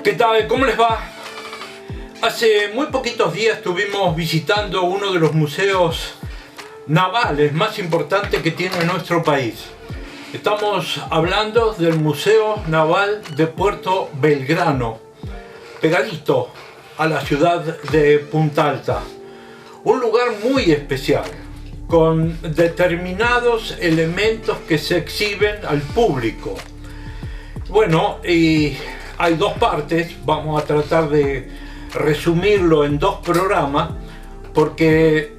¿Qué tal? ¿Cómo les va? Hace muy poquitos días estuvimos visitando uno de los museos navales más importantes que tiene nuestro país. Estamos hablando del Museo Naval de Puerto Belgrano, pegadito a la ciudad de Punta Alta. Un lugar muy especial, con determinados elementos que se exhiben al público. Bueno, y hay dos partes, vamos a tratar de resumirlo en dos programas, porque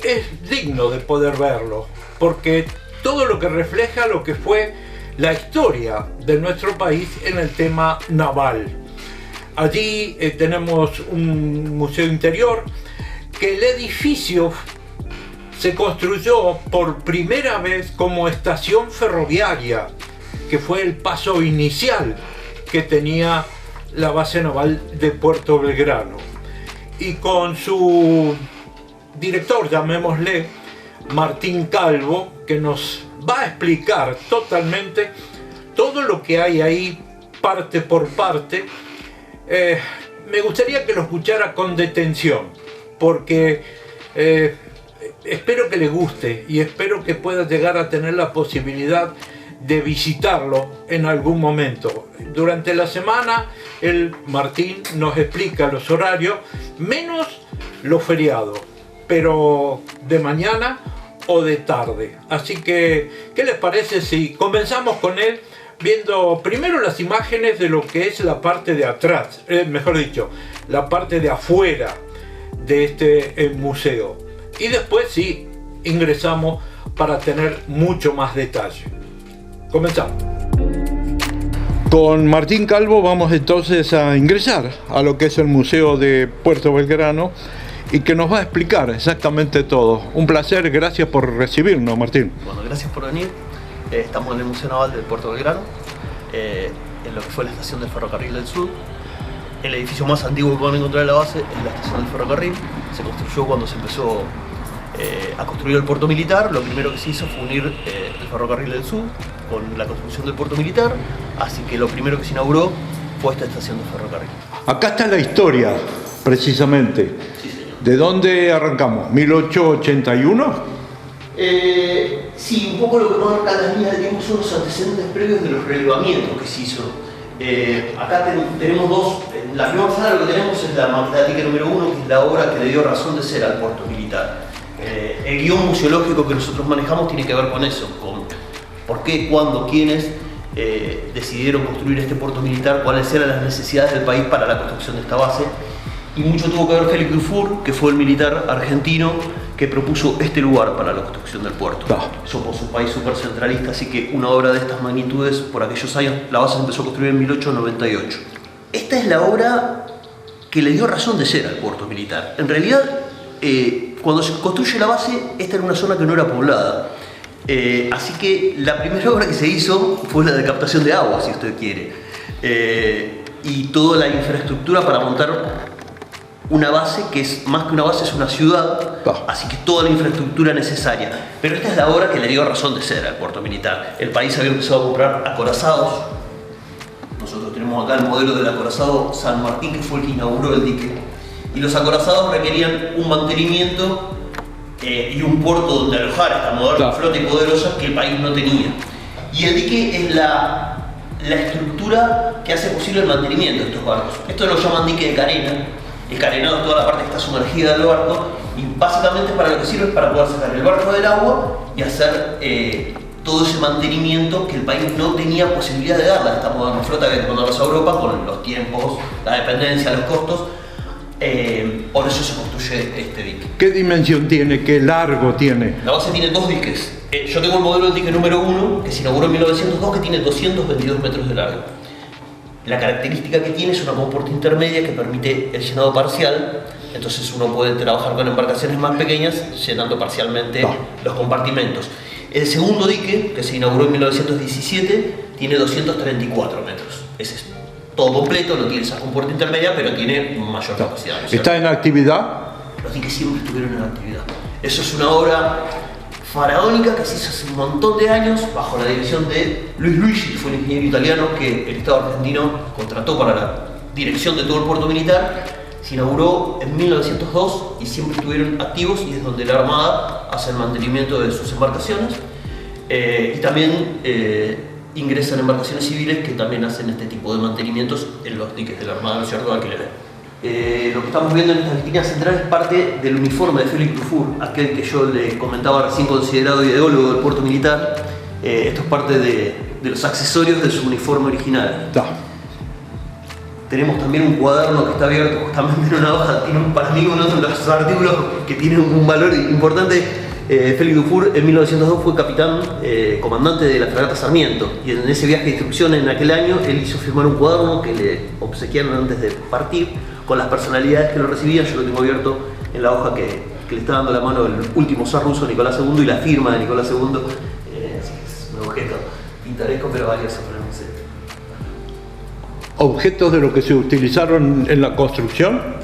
es digno de poder verlo, porque todo lo que refleja lo que fue la historia de nuestro país en el tema naval. Allí tenemos un museo interior, que el edificio se construyó por primera vez como estación ferroviaria, que fue el paso inicial que tenía la base naval de Puerto Belgrano. Y con su director, llamémosle, Martín Calvo, que nos va a explicar totalmente todo lo que hay ahí, parte por parte. Me gustaría que lo escuchara con detención, porque espero que le guste y espero que pueda llegar a tener la posibilidad de visitarlo en algún momento. Durante la semana, Martín nos explica los horarios, menos los feriados, pero de mañana o de tarde. Así que, ¿qué les parece si comenzamos con él viendo primero las imágenes de lo que es la parte de atrás, mejor dicho, la parte de afuera de este museo? Y después sí, ingresamos para tener mucho más detalle. Comenzamos. Con Martín Calvo vamos entonces a ingresar a lo que es el Museo de Puerto Belgrano y que nos va a explicar exactamente todo. Un placer, gracias por recibirnos, Martín. Bueno, gracias por venir. Estamos en el Museo Naval de Puerto Belgrano, en lo que fue la estación del Ferrocarril del Sur. El edificio más antiguo que pueden encontrar en la base es la estación del ferrocarril. Se construyó cuando se empezó a construir el puerto militar. Lo primero que se hizo fue unir el Ferrocarril del Sur con la construcción del puerto militar, así que lo primero que se inauguró fue esta estación de ferrocarril. Acá está la historia, precisamente. Sí, señor. ¿De dónde arrancamos? ¿1881? Sí, un poco lo que marca las líneas de tiempo son los antecedentes previos de los relevamientos que se hizo. Acá tenemos dos. La primera sala lo que tenemos es la matemática número 1, que es la obra que le dio razón de ser al puerto militar. El guión museológico que nosotros manejamos tiene que ver con eso, con por qué, cuándo, quiénes decidieron construir este puerto militar, cuáles eran las necesidades del país para la construcción de esta base. Y mucho tuvo que ver Félix Dufour, que fue el militar argentino que propuso este lugar para la construcción del puerto. Somos un país súper centralista, así que una obra de estas magnitudes, por aquellos años, la base se empezó a construir en 1898. Esta es la obra que le dio razón de ser al puerto militar. En realidad, cuando se construye la base, esta era una zona que no era poblada. Así que la primera obra que se hizo fue la de captación de agua, si usted quiere. Y toda la infraestructura para montar una base, que es más que una base, es una ciudad, así que toda la infraestructura necesaria. Pero esta es la obra que le dio razón de ser al puerto militar. El país había empezado a comprar acorazados. Nosotros tenemos acá el modelo del acorazado San Martín, que fue el que inauguró el dique. Y los acorazados requerían un mantenimiento y un puerto donde alojar esta moderna flota y poderosa que el país no tenía. Y el dique es la estructura que hace posible el mantenimiento de estos barcos. Esto lo llaman dique de carena. El carenado es toda la parte que está sumergida del barco, y básicamente para lo que sirve es para poder sacar el barco del agua y hacer todo ese mantenimiento que el país no tenía posibilidad de darle a esta moderna flota que mandarlos a Europa con los tiempos, la dependencia, los costos. Por eso se construye este dique. ¿Qué dimensión tiene? ¿Qué largo tiene? La base tiene dos diques. Yo tengo el modelo del dique número 1, que se inauguró en 1902, que tiene 222 metros de largo. La característica que tiene es una compuerta intermedia que permite el llenado parcial, entonces uno puede trabajar con embarcaciones más pequeñas llenando parcialmente los compartimentos. El segundo dique, que se inauguró en 1917, tiene 234 metros. Ese es todo completo, no tiene esa compuerta intermedia, pero tiene mayor capacidad. ¿Está en actividad? Los diques siempre estuvieron en actividad. Eso es una obra faraónica que se hizo hace un montón de años bajo la dirección de Luis Luigi, que fue un ingeniero italiano que el Estado argentino contrató para dirección de todo el puerto militar. Se inauguró en 1902 y siempre estuvieron activos, y es donde la Armada hace el mantenimiento de sus embarcaciones. Y también ingresan embarcaciones civiles que también hacen este tipo de mantenimientos en los diques de la Armada, ¿no es cierto?, alquiler. Lo que estamos viendo en esta vitrina central es parte del uniforme de Félix Dufour, aquel que yo le comentaba recién, considerado ideólogo del puerto militar. Esto es parte de los accesorios de su uniforme original. Tenemos también un cuaderno que está abierto justamente en una hoja. Tiene para mí uno de los artículos que tiene un valor importante. Félix Dufour en 1902 fue capitán, comandante de la fragata Sarmiento, y en ese viaje de instrucción en aquel año él hizo firmar un cuaderno que le obsequiaron antes de partir con las personalidades que lo recibían. Yo lo tengo abierto en la hoja que le está dando la mano el último zar ruso, Nicolás II, y la firma de Nicolás II. Así que es un objeto pintoresco pero valioso para el museo. ¿Objetos de lo que se utilizaron en la construcción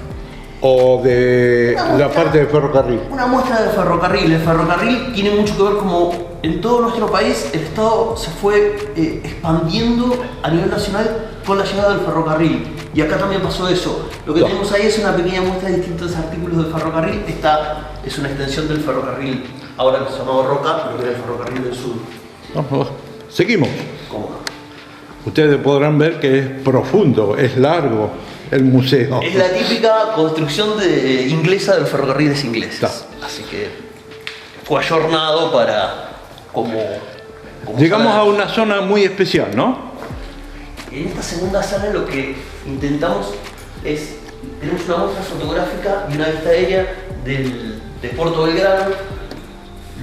o de la parte de ferrocarril? Una muestra de ferrocarril. El ferrocarril tiene mucho que ver, como en todo nuestro país, el Estado se fue expandiendo a nivel nacional con la llegada del ferrocarril. Y acá también pasó eso. Lo que tenemos ahí es una pequeña muestra de distintos artículos del ferrocarril. Esta es una extensión del ferrocarril, ahora que se llamaba Roca, pero que era el ferrocarril del sur. Seguimos. ¿Cómo no? Ustedes podrán ver que es profundo, es largo el museo. Es la típica construcción inglesa de los ferrocarriles ingleses. Así que fue ayornado para como llegamos a una zona muy especial, ¿no? En esta segunda sala lo que intentamos es, tenemos una muestra fotográfica y una vista aérea de Puerto Belgrano.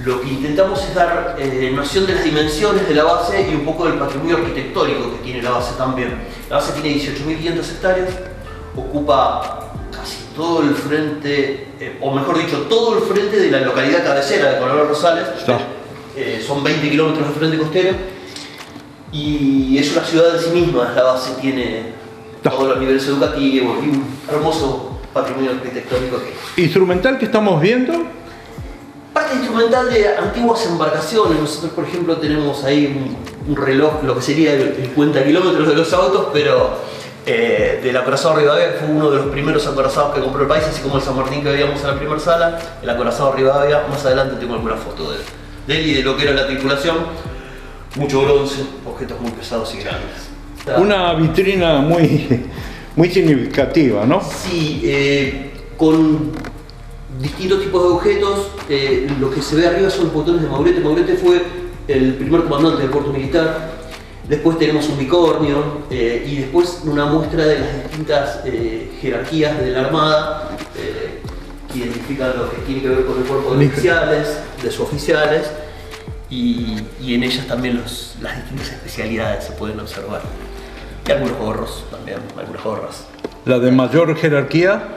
Lo que intentamos es dar noción de las dimensiones de la base y un poco del patrimonio arquitectónico que tiene la base también. La base tiene 18.500 hectáreas, ocupa casi todo el frente, o mejor dicho, todo el frente de la localidad cabecera de Coronel Rosales. Son 20 kilómetros de frente costero y es una ciudad en sí misma. La base tiene todos los niveles educativos y un hermoso patrimonio arquitectónico. ¿Instrumental que estamos viendo? Parte instrumental de antiguas embarcaciones. Nosotros, por ejemplo, tenemos ahí un reloj, lo que sería el cuenta kilómetros de los autos, pero del acorazado Rivadavia, que fue uno de los primeros acorazados que compró el país, así como el San Martín que veíamos en la primera sala. El acorazado Rivadavia, más adelante tengo alguna foto de él y de lo que era la tripulación. Mucho bronce, objetos muy pesados y grandes. Una vitrina muy significativa, ¿no? Sí, con distintos tipos de objetos. Lo que se ve arriba son los botones de Maurete. Maurete fue el primer comandante del puerto militar. Después tenemos un bicornio y después una muestra de las distintas jerarquías de la Armada que identifican lo que tiene que ver con el cuerpo de oficiales, de suboficiales, y en ellas también las distintas especialidades se pueden observar. Y algunos gorros también, algunas gorras. ¿La de mayor jerarquía?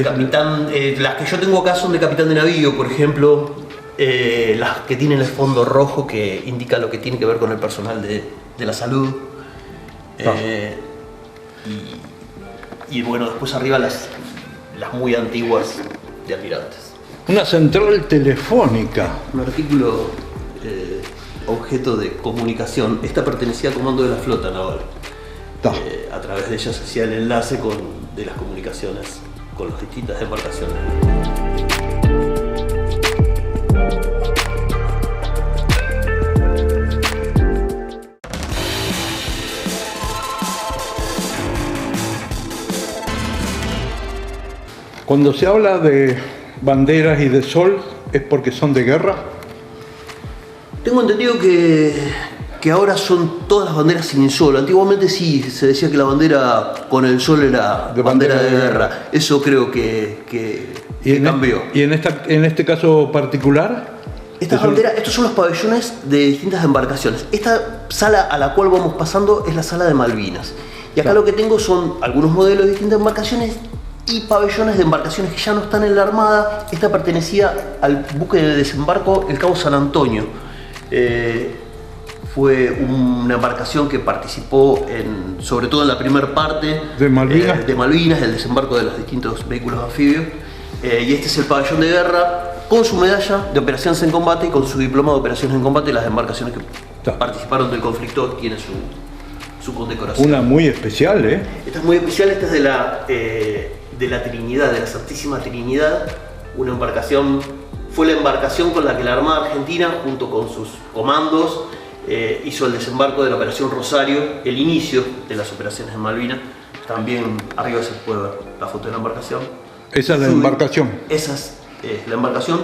Capitán, las que yo tengo acá son de capitán de navío, por ejemplo, las que tienen el fondo rojo que indica lo que tiene que ver con el personal de la salud. Y bueno, después arriba las muy antiguas de almirantes. Una central telefónica. Un artículo objeto de comunicación. Esta pertenecía al comando de la flota naval. A través de ella se hacía el enlace de las comunicaciones con las distintas embarcaciones. Cuando se habla de banderas y de sol, ¿es porque son de guerra? Tengo entendido que ahora son todas las banderas sin sol. Antiguamente sí, se decía que la bandera con el sol era bandera de guerra. Eso creo que cambió. ¿Y en este caso particular? Estos son los pabellones de distintas embarcaciones. Esta sala a la cual vamos pasando es la sala de Malvinas. Y acá lo que tengo son algunos modelos de distintas embarcaciones y pabellones de embarcaciones que ya no están en la Armada. Esta pertenecía al buque de desembarco el Cabo San Antonio. Fue una embarcación que participó sobre todo en la primera parte de Malvinas, el desembarco de los distintos vehículos anfibios. Y este es el pabellón de guerra con su medalla de operaciones en combate y con su diploma de operaciones en combate. Las embarcaciones que participaron del conflicto tienen su condecoración. Una muy especial, ¿eh? Esta es muy especial, esta es de la Trinidad, de la Santísima Trinidad, una embarcación, fue la embarcación con la que la Armada Argentina, junto con sus comandos, hizo el desembarco de la Operación Rosario, el inicio de las operaciones en Malvinas. También arriba se puede ver la foto de la embarcación. Esa es la embarcación. Esa es la embarcación.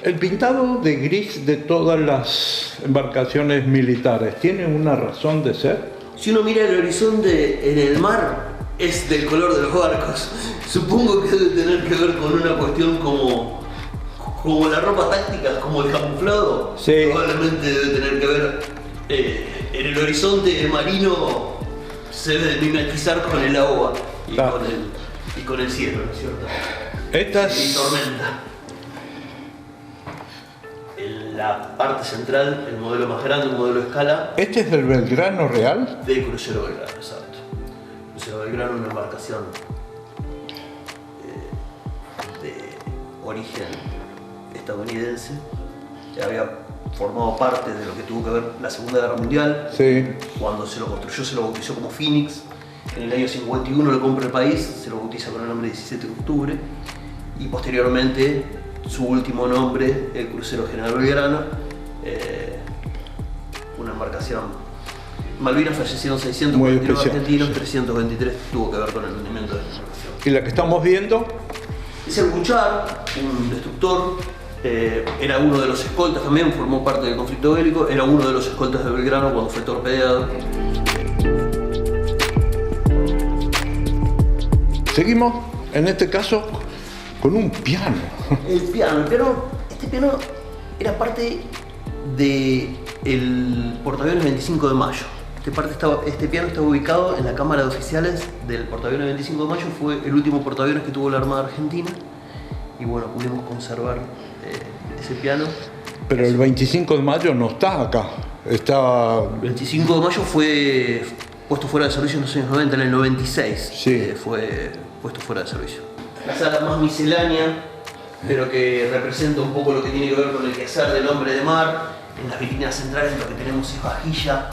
El pintado de gris de todas las embarcaciones militares, ¿tiene una razón de ser? Si uno mira el horizonte en el mar, es del color de los barcos. Supongo que debe tener que ver con una cuestión como la ropa táctica, como el camuflado. Sí. Probablemente debe tener que ver en el horizonte marino, se debe mimetizar con el agua y, con el cielo, ¿no es cierto? Y tormenta. En la parte central, el modelo más grande, el modelo escala. ¿Este es del Belgrano Real? Del crucero Belgrano, exacto. Crucero Belgrano, una embarcación de origen estadounidense, que había formado parte de lo que tuvo que ver la Segunda Guerra Mundial. Sí. Cuando se lo construyó, se lo bautizó como Phoenix. En el año 51 lo compra el país, se lo bautiza con el nombre 17 de octubre. Y posteriormente, su último nombre, el crucero General Belgrano. Una embarcación. Malvinas fallecieron 629 argentinos, 323 tuvo que ver con el hundimiento de la embarcación. ¿Y la que estamos viendo? Es el Buchar, un destructor. Era uno de los escoltas también, formó parte del conflicto bélico, era uno de los escoltas de Belgrano cuando fue torpedeado. Seguimos, en este caso, con un piano. Este piano era parte del portaaviones 25 de Mayo. Este piano estaba ubicado en la cámara de oficiales del portaaviones 25 de Mayo, fue el último portaaviones que tuvo la Armada Argentina. Y bueno, pudimos conservar ese piano. Pero el 25 de mayo no está acá, está... El 25 de mayo fue puesto fuera de servicio en los años 90, en el 96 sí. Fue puesto fuera de servicio. La sala más miscelánea, pero que representa un poco lo que tiene que ver con el quehacer del hombre de mar. En las vitrinas centrales lo que tenemos es vajilla,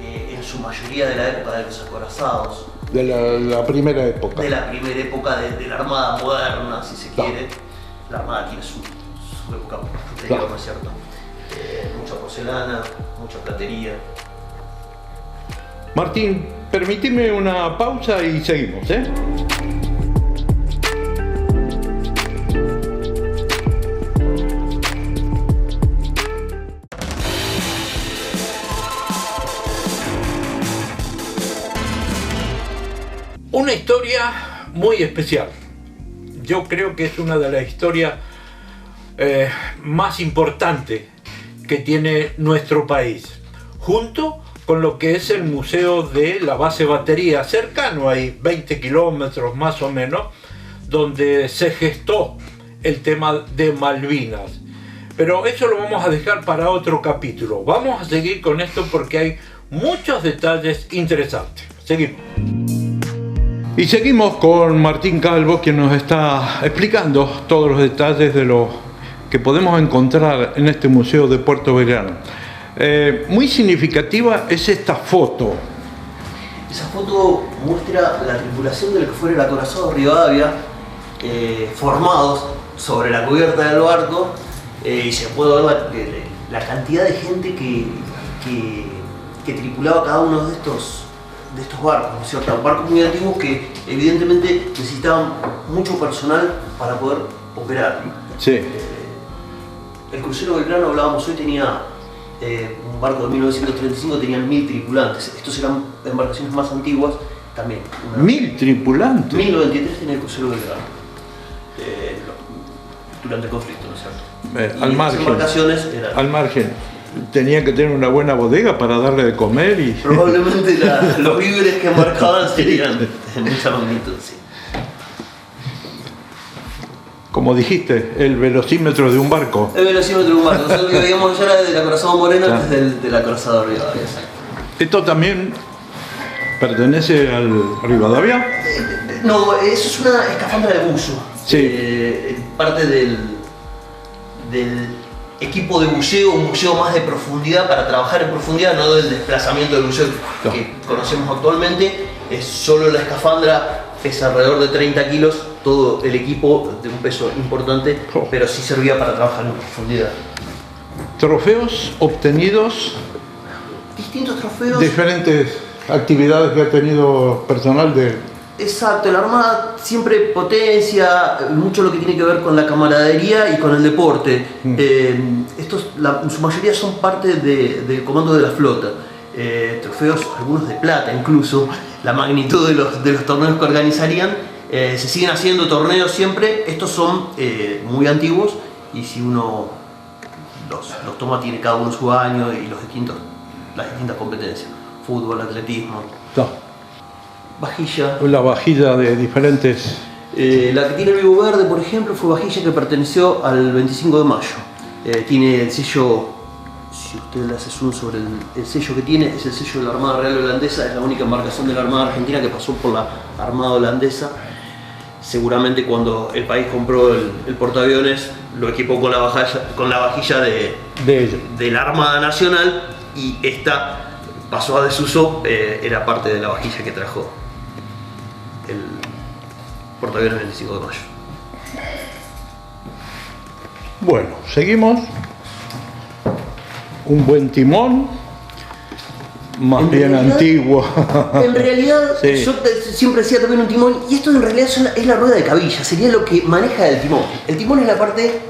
en su mayoría de la época de los acorazados. De la primera época. De la primera época de la Armada moderna, si se quiere. La Armada tiene su época posterior, ¿no es cierto? Mucha porcelana, mucha platería. Martín, permíteme una pausa y seguimos, ¿eh? Una historia muy especial. Yo creo que es una de las historias más importantes que tiene nuestro país, junto con lo que es el Museo de la Base Batería, cercano ahí, 20 kilómetros más o menos, donde se gestó el tema de Malvinas. Pero eso lo vamos a dejar para otro capítulo. Vamos a seguir con esto porque hay muchos detalles interesantes. Seguimos. Y seguimos con Martín Calvo, quien nos está explicando todos los detalles de lo que podemos encontrar en este Museo de Puerto Belgrano. Muy significativa es esta foto. Esa foto muestra la tripulación de lo que fue el acorazado Rivadavia, formados sobre la cubierta del barco, y se puede ver la cantidad de gente que tripulaba cada uno de estos barcos, ¿no es cierto? Barcos muy antiguos que evidentemente necesitaban mucho personal para poder operar. Sí. El crucero Belgrano, hablábamos hoy, tenía un barco de 1935, tenían 1000 tripulantes. Estos eran embarcaciones más antiguas también. 1000 tripulantes. 1093 tenía el crucero Belgrano. Durante el conflicto, ¿no es cierto? Al margen. Embarcaciones eran... Al margen. Tenía que tener una buena bodega para darle de comer y... Probablemente los víveres que marcaban serían de mucha magnitud, sí. Como dijiste, el velocímetro de un barco. El velocímetro de un barco. Nosotros lo que veíamos ya era del acorazado Moreno, claro, que es del acorazado Rivadavia. ¿Esto también pertenece al Rivadavia? No, eso es una escafandra de buzo. Sí. Parte del equipo de buceo, un buceo más de profundidad, para trabajar en profundidad, no del desplazamiento del buceo que conocemos actualmente. Es solo la escafandra, pesa alrededor de 30 kilos, todo el equipo de un peso importante, pero sí servía para trabajar en profundidad. Trofeos obtenidos, Distintos trofeos. diferentes actividades que ha tenido personal de... Exacto, la Armada siempre potencia mucho lo que tiene que ver con la camaradería y con el deporte. Estos, en su mayoría son parte del comando de la flota. Trofeos, algunos de plata incluso, la magnitud de los torneos que organizarían. Se siguen haciendo torneos siempre, estos son muy antiguos y si uno los toma tiene cada uno su año y las distintas competencias. Fútbol, atletismo. No. Vajilla. La vajilla de diferentes... La que tiene el Vivo Verde, por ejemplo, fue vajilla que perteneció al 25 de mayo. Tiene el sello, si usted le hace zoom sobre el sello que tiene, es el sello de la Armada Real Holandesa, es la única embarcación de la Armada Argentina que pasó por la Armada Holandesa. Seguramente cuando el país compró el portaaviones lo equipó con la vajilla de la Armada Nacional y esta pasó a desuso, era parte de la vajilla que trajo el portaaviones del 25 de mayo. Bueno, seguimos. Un buen timón, más bien antiguo. En realidad, sí. Yo siempre decía también un timón, y esto en realidad es la rueda de cabilla, sería lo que maneja el timón. El timón es la parte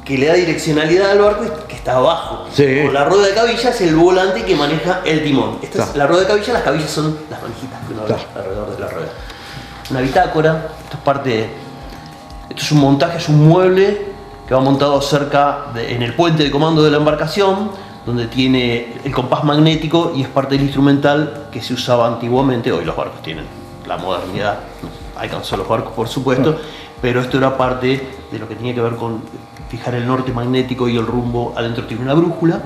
que le da direccionalidad al barco y que está abajo. Sí. La rueda de cabilla es el volante que maneja el timón. Esta es la rueda de cabilla, las cabillas son las manjitas que uno ve alrededor de la rueda. Una bitácora, esto es un montaje, es un mueble que va montado en el puente de comando de la embarcación, donde tiene el compás magnético y es parte del instrumental que se usaba antiguamente. Hoy los barcos tienen la modernidad, alcanzó los barcos por supuesto, pero esto era parte de lo que tenía que ver con fijar el norte magnético y el rumbo. Adentro tiene una brújula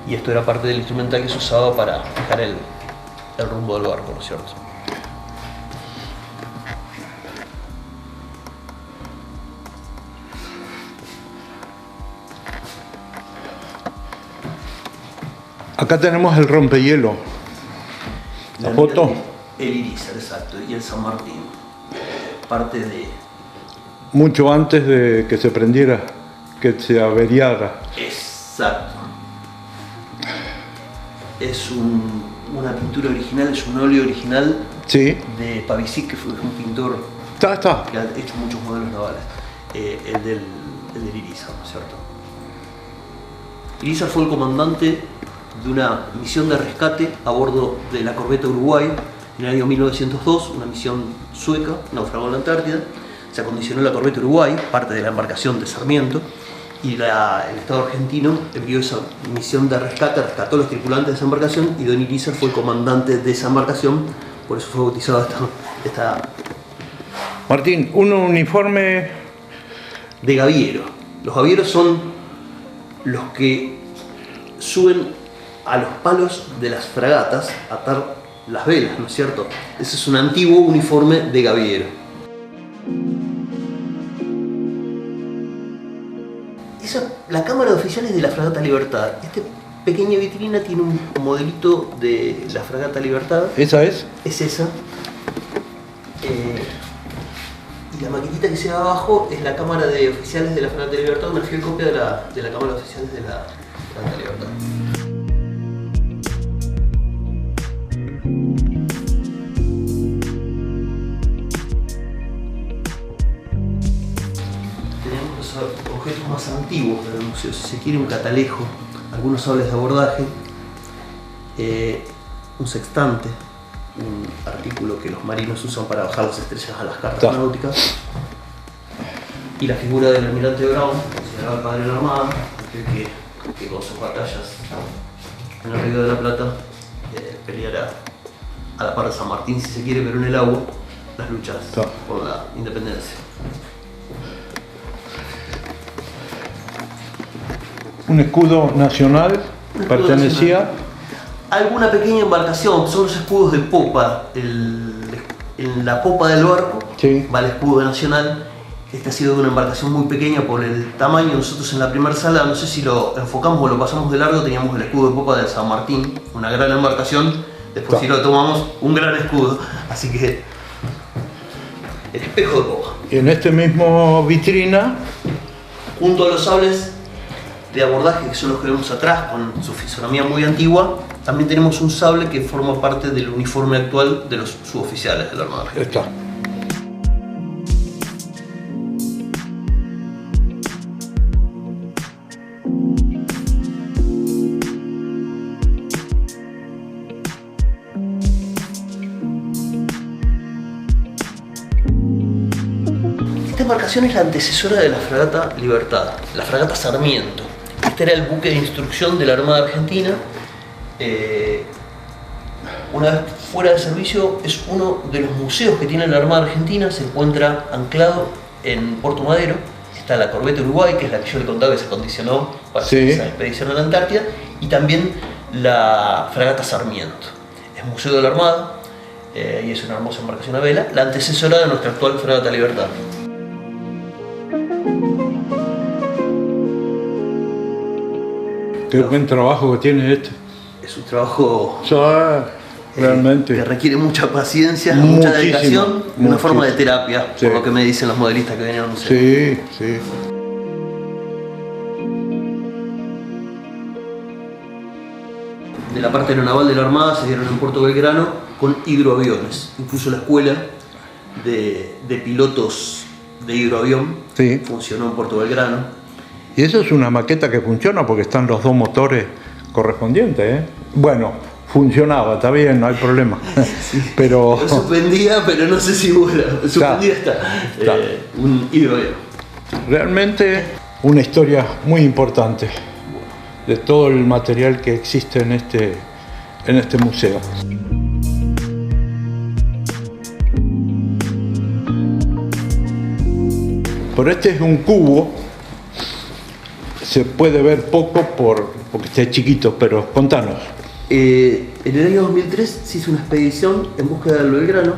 y esto era parte del instrumental que se usaba para fijar el rumbo del barco, ¿no es cierto? Acá tenemos el rompehielo. La foto. El Irizar, exacto, y el San Martín. Parte de... Mucho antes de que se prendiera, que se averiara. Exacto. Es una pintura original, es un óleo original, sí, de Pavicic, que fue un pintor está. que ha hecho muchos modelos navales. El del Irizar, ¿no es cierto? Irizar fue el comandante de una misión de rescate a bordo de la corbeta Uruguay en el año 1902, una misión sueca, naufragó en la Antártida. Se acondicionó la corbeta Uruguay, parte de la embarcación de Sarmiento, y el Estado argentino envió esa misión de rescate, rescató a los tripulantes de esa embarcación y don Irizar fue el comandante de esa embarcación, por eso fue bautizado esta... Martín, un uniforme de gaviero. Los gavieros son los que suben a los palos de las fragatas a atar las velas, ¿no es cierto? Ese es un antiguo uniforme de gaviero. La cámara de oficiales de la fragata Libertad. Esta pequeña vitrina tiene un modelito de la fragata Libertad. ¿Esa es? Es esa. Y la maquetita que se ve abajo es la cámara de oficiales de la fragata Libertad, una fiel copia de la cámara de oficiales de la fragata Libertad. Objetos más antiguos del museo, si se quiere un catalejo, algunos sables de abordaje, un sextante, un artículo que los marinos usan para bajar las estrellas a las cartas náuticas, y la figura del almirante Brown, considerado el padre de la Armada, que con sus batallas en el Río de la Plata peleará a la par de San Martín, si se quiere, pero en el agua, las luchas por la independencia. Un escudo nacional, pertenecía a alguna pequeña embarcación, son los escudos de popa. En la popa del barco va el escudo nacional. Este ha sido de una embarcación muy pequeña por el tamaño. Nosotros en la primera sala, no sé si lo enfocamos o lo pasamos de largo, teníamos el escudo de popa de San Martín, una gran embarcación Después, si lo tomamos, un gran escudo. Así que, el espejo de boga. Y en este mismo vitrina, junto a los sables de abordaje, que son los que vemos atrás, con su fisonomía muy antigua, también tenemos un sable que forma parte del uniforme actual de los suboficiales de la Armada Argentina. está. Esta embarcación es la antecesora de la fragata Libertad, la fragata Sarmiento. Este era el buque de instrucción de la Armada Argentina. Una vez fuera de servicio, es uno de los museos que tiene la Armada Argentina. Se encuentra anclado en Puerto Madero. Está la Corbeta Uruguay, que es la que yo le contaba que se acondicionó para esa expedición a la Antártida, y también la fragata Sarmiento. Es museo de la Armada y es una hermosa embarcación a vela, la antecesora de nuestra actual fragata Libertad. Qué buen trabajo que tiene este. Es un trabajo realmente que requiere mucha paciencia, mucha dedicación y una forma de terapia, sí, por lo que me dicen los modelistas que venían al museo. Sí, sí. De la parte aeronaval de la Armada se dieron en Puerto Belgrano con hidroaviones. Incluso la escuela de pilotos de hidroavión funcionó en Puerto Belgrano. Y eso es una maqueta que funciona porque están los dos motores correspondientes, ¿eh? Bueno, funcionaba, está bien, no hay problema. Sí, pero suspendía, pero no sé si vuela. Suspendida está. Un hidroavión. Realmente una historia muy importante de todo el material que existe en este museo. Pero este es un cubo. Se puede ver poco porque está chiquito, pero contanos. En el año 2003 se hizo una expedición en búsqueda del Belgrano.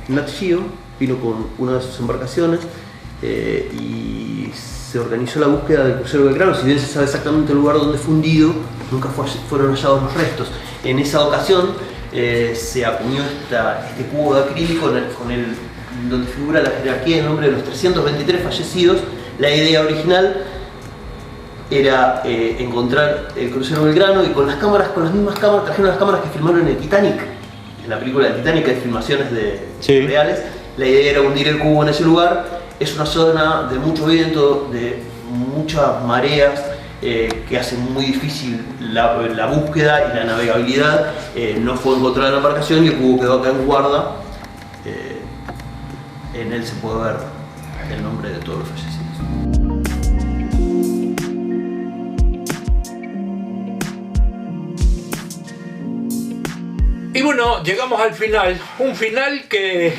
Nat Geo vino con una de sus embarcaciones y se organizó la búsqueda del crucero Belgrano. Si bien se sabe exactamente el lugar donde fue hundido, nunca fueron hallados los restos. En esa ocasión se acuñó este cubo de acrílico donde figura la jerarquía en nombre de los 323 fallecidos. La idea original era encontrar el crucero Belgrano, y con las mismas cámaras, trajeron las cámaras que filmaron en el Titanic, en la película de Titanic hay filmaciones reales. La idea era hundir el cubo en ese lugar. Es una zona de mucho viento, de muchas mareas, que hacen muy difícil la búsqueda y la navegabilidad. No fue encontrada la embarcación y el cubo quedó acá en guarda. En él se puede ver el nombre de todos los fallecidos. Y bueno, llegamos al final, un final que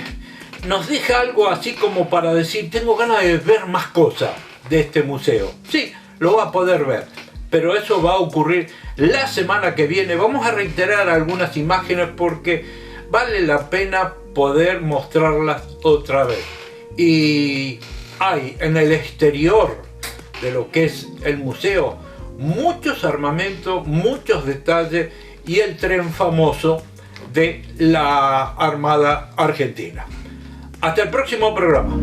nos deja algo así como para decir, tengo ganas de ver más cosas de este museo. Sí, lo va a poder ver, pero eso va a ocurrir la semana que viene. Vamos a reiterar algunas imágenes porque vale la pena poder mostrarlas otra vez. Y hay en el exterior de lo que es el museo muchos armamentos, muchos detalles y el tren famoso de la Armada Argentina. Hasta el próximo programa.